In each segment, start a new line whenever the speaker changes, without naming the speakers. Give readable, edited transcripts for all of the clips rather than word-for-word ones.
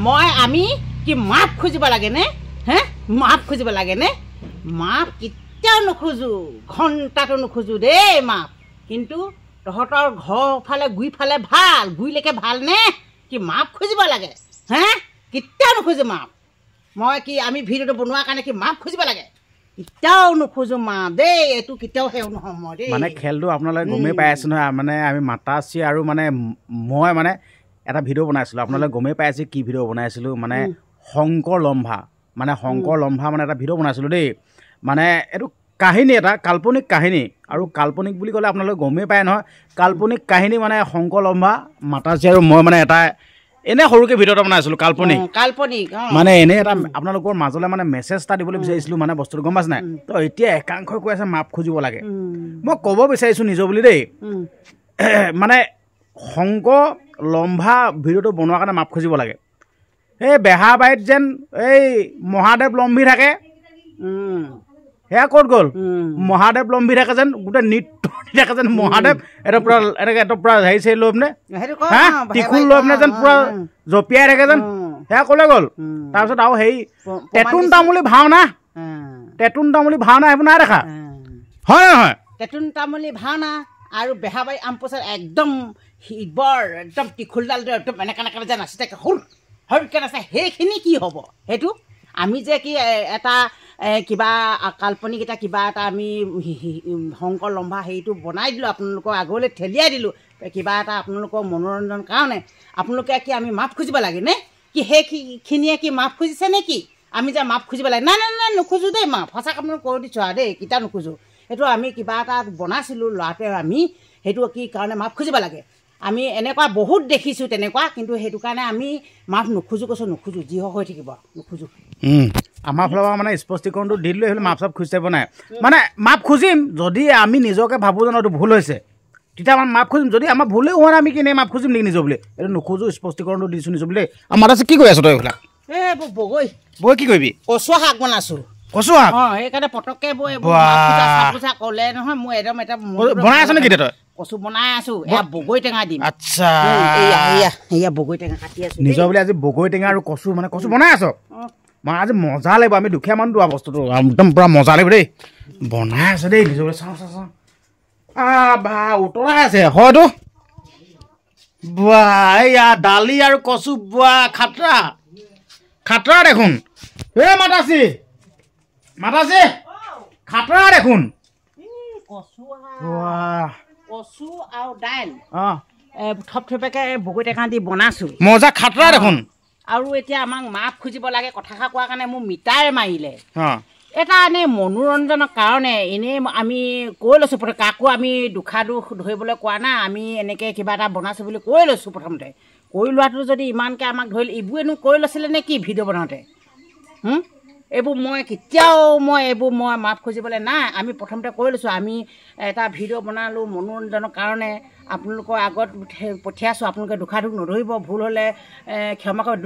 মই আমি কি মাপ খুজিব লাগে নে হে মাপ খুজিব লাগে নে মাপ কেতিয়াও নোখোজো ঘণ্টাটো নোখোজো দেই মাপ কিন্তু তহঁতৰ ঘৰ ফালে গুই ফালে ভাল গুইলৈকে ভাল নে কি মাপ খুজিব লাগে হে কেতিয়াও নোখোজো মাপ মই কি আমি ভিডিঅ'টো বনোৱাৰ কাৰণে কি মাপ খুজিব লাগে কেতিয়াও নোখোজো মাপ দেই এইটো কেতিয়াও হেও নহয় মই দেই
মানে খেলটো আপোনালোকে গমেই পাই আছে নহয় মানে আমি মাতাচি আৰু মানে মই মানে এটা ভিডিঅ' বনাইছিলোঁ আপোনালোকে গমেই পাই আছে কি ভিডিঅ' বনাইছিলোঁ মানে শংকৰ লম্ভা মানে এটা ভিডিঅ' বনাইছিলোঁ দেই মানে এইটো কাহিনী এটা কাল্পনিক কাহিনী আৰু কাল্পনিক বুলি ক'লে আপোনালোকে গমেই পায় নহয় কাল্পনিক কাহিনী মানে শংকৰ লম্ভা মাতাচি আৰু মই মানে এটা এনে সৰুকৈ ভিডিঅ' এটা বনাইছিলোঁ কাল্পনিক মানে এনে এটা আপোনালোকৰ মাজলৈ মানে মেছেজ এটা দিবলৈ বিচাৰিছিলোঁ মানে বস্তুটো গম পাইছে নাই তো এতিয়া একাংশই কৈ আছে মাপ খুজিব লাগে মই ক'ব বিচাৰিছোঁ নিজৰ বুলি দেই মানে শংকৰ লম্ভা ভিডিঅ'টো বনোৱাৰ কাৰণে মাপ খুজিব লাগে এই বেহাবাৰীত যেন এই মহাদেৱ লম্ভী থাকে সেয়া ক'ত গ'ল মহাদেৱ লম্ভী থাকে যেন গোটেই নৃত্য থাকে যেন মহাদেৱ এটা পূৰা এনেকৈ এটা পূৰা হেৰি চেৰি লৈ পিনে হা ত্ৰিশূল লৈ পিনে যেন পূৰা জঁপিয়াই থাকে যেন সেয়া ক'লে গ'ল তাৰপিছত আৰু হেৰি তেতুন তামুলী ভাওনা এইবোৰ নাই দেখা হয় নহয়
তেতুন তামুলী ভাওনা আৰু বেহাবাৰী আমপোচাত একদম বৰ একদম ত্ৰিশূলডাল একদম এনেকৈ যে নাচি থাকে সৰুকৈ নাচে সেইখিনি কি হ'ব সেইটো আমি যে কি এটা কিবা কাল্পনিক কিবা এটা আমি শংকৰ লম্ভা হেৰিটো বনাই দিলোঁ আপোনালোকৰ আগলৈ ঠেলিয়াই দিলোঁ কিবা এটা আপোনালোকৰ মনোৰঞ্জনৰ কাৰণে আপোনালোকে কি আমি মাপ খুজিব লাগে নে কি সেইখিনিয়ে কি মাপ খুজিছে নে কি আমি যে মাপ খুজিব লাগে নাই নোখোজো দেই মাপ সঁচাকৈ আপোনালোক কৈ দিছোঁ আৰু দেই কেতিয়া নোখোজো সেইটো আমি কিবা এটা বনাইছিলোঁ ল'ৰাটোৱে আমি সেইটো কি কাৰণে মাপ খুজিব লাগে আমি এনেকুৱা বহুত দেখিছোঁ তেনেকুৱা কিন্তু সেইটো কাৰণে আমি মাপ নোখোজো যি হৈ থাকিব নোখোজো
আমাৰ ফালৰ পৰা মানে স্পষ্টীকৰণটো দি দিলোঁ সেইবোৰ মাপ চাপ খুজি থাকিব নাই মানে মাপ খুজিম যদি আমি নিজকে ভাবোঁ জানো এইটো ভুল হৈছে তেতিয়া আমাৰ মাপ খুজিম যদি আমাৰ ভুলেই হোৱা নাই আমি কিনে মাপ খুজিম নেকি নিজৰ বুলি এইটো নোখোজো স্পষ্টীকৰণটো দিছোঁ নিজৰ বুলি আমাৰ আছে কি কৈ আছ তই এইবিলাক
বগৈ
কি কৰিবি
কচুৱা শাক বনাইছোঁ
কচু শাক
সেইকাৰণে পটককৈ ক'লে নহয় মই একদম এটা
বনাই আছ নেকি তই
কচু বনাই আছোঁ এয়া বগৈ টেঙা দিম
আচ্ছা
এয়া বগৈ টেঙা কাটি আছোঁ
নিজৰ বুলি আজি বগৈ টেঙা আৰু কচু মানে কচু বনাই আছ মই আজি মজা লাগিব আমি দুখীয়া মানুহ দোৱা বস্তুটো একদম পূৰা মজা লাগিব দেই বনাই আছে দেই নিজৰ চাওঁ বা উতলাই আছে হয়তো এয়া দালি আৰু কচু বোৱা খাটৰা দেখোন এই মাতাচি খাটৰা দেখোন
কচু আৰু দাইল থপথপেকৈ বগৈ টেঙা দি বনাইছোঁ
মজা খাটৰা দেখোন
আৰু এতিয়া আমাক মাপ খুজিব লাগে কথাষাৰ কোৱাৰ কাৰণে মোৰ মিটাৰে মাৰিলে এটা এনেই মনোৰঞ্জনৰ কাৰণে এনেই আমি কৈ লৈছোঁ কাকো আমি দুখ ধৰিবলৈ কোৱা নাই আমি এনেকৈ কিবা এটা বনাইছোঁ বুলি কৈ লৈছোঁ প্ৰথমতে কৈ লোৱাটো যদি ইমানকৈ আমাক ধৰিলে এইবোৰেনো কৈ লৈছিলে নে কি ভিডিঅ' বনাওঁতে এইবোৰ মই মাপ খুজিবলৈ নাই আমি প্ৰথমতে কৈ লৈছোঁ আমি এটা ভিডিঅ' বনালোঁ মনোৰঞ্জনৰ কাৰণে আপোনালোকৰ আগত পঠিয়াইছোঁ আপোনালোকে দুখ নধৰিব ভুল হ'লে ক্ষমা কৰিব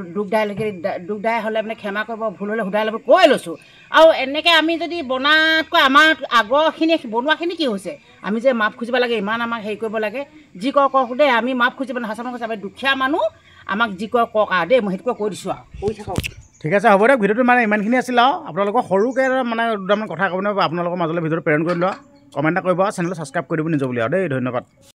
দুখ দাই হ'লে মানে ক্ষমা কৰিব ভুল হ'লে শুধাই ল'ব কৈ লৈছোঁ আৰু এনেকৈ আমি যদি বনাতকৈ আমাৰ আগৰখিনি বনোৱাখিনি কি হৈছে আমি যে মাপ খুজিব লাগে ইমান আমাক হেৰি কৰিব লাগে যি কওক দেই আমি মাপ খুজিব নহয় সঁচা কৈছোঁ আমি দুখীয়া মানুহ আমাক যি কওক আৰু দেই মই সেইটোকে কৈ দিছোঁ আৰু কৈ থাকক
ঠিক আছে হ'ব দিয়ক ভিডিঅ'টো মানে ইমানখিনি আছিল আৰু আপোনালোকৰ সৰুকৈ মানে দুটামান কথা ক'ব আপোনালোকৰ মাজলৈ ভিডিঅ'টো প্ৰেৰণ কৰি লোৱা কমেণ্ট এটা কৰিব আৰু চেনেলটো ছাবস্ক্ৰাইব কৰি দিব নিজৰ বুলি আৰু দেই ধন্যবাদ